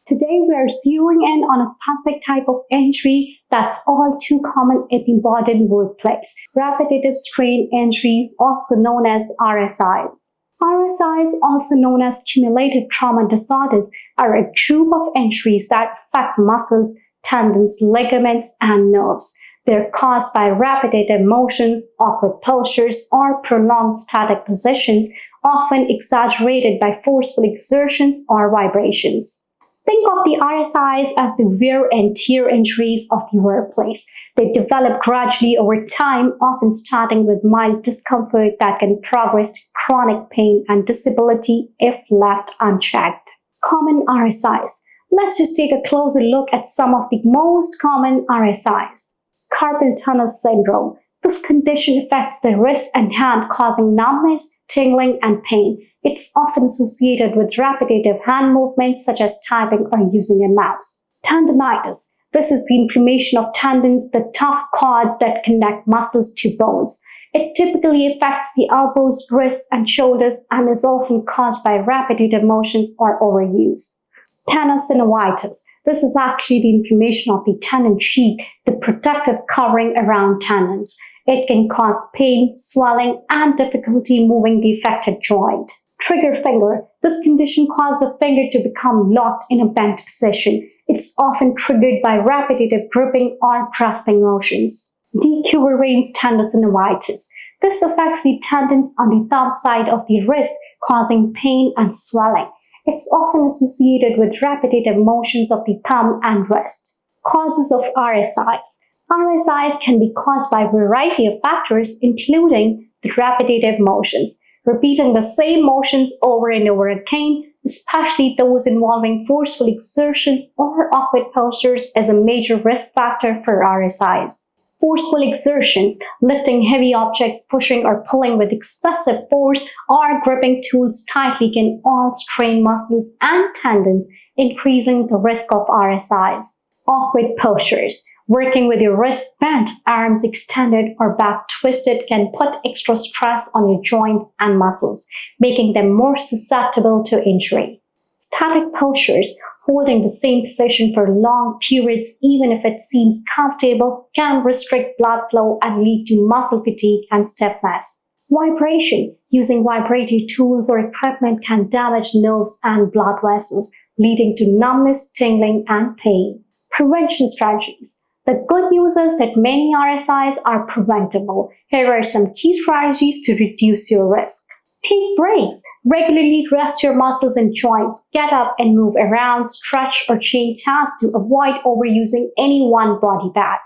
Today we are zeroing in on a specific type of injury that's all too common in the modern workplace: repetitive strain injuries, also known as RSIs. RSIs, also known as cumulative trauma disorders, are a group of injuries that affect muscles, tendons, ligaments, and nerves. They're caused by repetitive motions, awkward postures, or prolonged static positions, often exaggerated by forceful exertions or vibrations. Think of the RSIs as the wear and tear injuries of the workplace. They develop gradually over time, often starting with mild discomfort that can progress to chronic pain and disability if left unchecked. Common RSIs. Let's just take a closer look at some of the most common RSIs. Carpal tunnel syndrome. This condition affects the wrist and hand, causing numbness, tingling, and pain. It's often associated with repetitive hand movements such as typing or using a mouse. Tendinitis. This is the inflammation of tendons, the tough cords that connect muscles to bones. It typically affects the elbows, wrists, and shoulders and is often caused by repetitive motions or overuse. Tenosynovitis. This is actually the inflammation of the tendon sheath, the protective covering around tendons. It can cause pain, swelling, and difficulty moving the affected joint. Trigger finger. This condition causes a finger to become locked in a bent position. It's often triggered by repetitive gripping or grasping motions. Decurvareins tenosynovitis. This affects the tendons on the thumb side of the wrist, causing pain and swelling. It's often associated with repetitive motions of the thumb and wrist. Causes of RSIs. RSIs can be caused by a variety of factors, including the repetitive motions. Repeating the same motions over and over again, especially those involving forceful exertions or awkward postures, is a major risk factor for RSIs. Forceful exertions, lifting heavy objects, pushing or pulling with excessive force, or gripping tools tightly can all strain muscles and tendons, increasing the risk of RSIs. Awkward postures. Working with your wrists bent, arms extended, or back twisted can put extra stress on your joints and muscles, making them more susceptible to injury. Static postures, holding the same position for long periods even if it seems comfortable, can restrict blood flow and lead to muscle fatigue and stiffness. Vibration, using vibrating tools or equipment can damage nerves and blood vessels, leading to numbness, tingling, and pain. Prevention strategies. The good news is that many RSIs are preventable. Here are some key strategies to reduce your risk. Take breaks. Regularly rest your muscles and joints. Get up and move around, stretch, or change tasks to avoid overusing any one body part.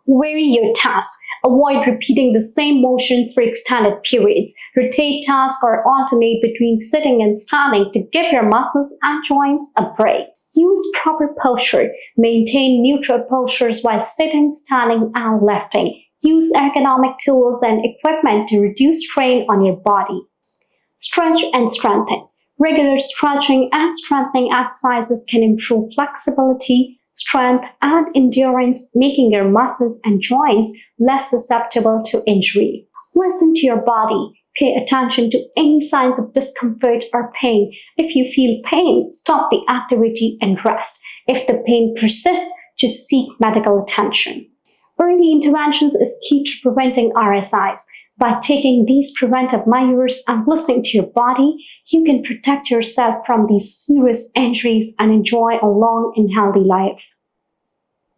Vary your tasks. Avoid repeating the same motions for extended periods. Rotate tasks or alternate between sitting and standing to give your muscles and joints a break. Use proper posture. Maintain neutral postures while sitting, standing, and lifting. Use ergonomic tools and equipment to reduce strain on your body. Stretch and strengthen. Regular stretching and strengthening exercises can improve flexibility, strength, and endurance, making your muscles and joints less susceptible to injury. Listen to your body. Pay attention to any signs of discomfort or pain. If you feel pain, stop the activity and rest. If the pain persists, just seek medical attention. Early interventions is key to preventing RSIs. By taking these preventive measures and listening to your body, you can protect yourself from these serious injuries and enjoy a long and healthy life.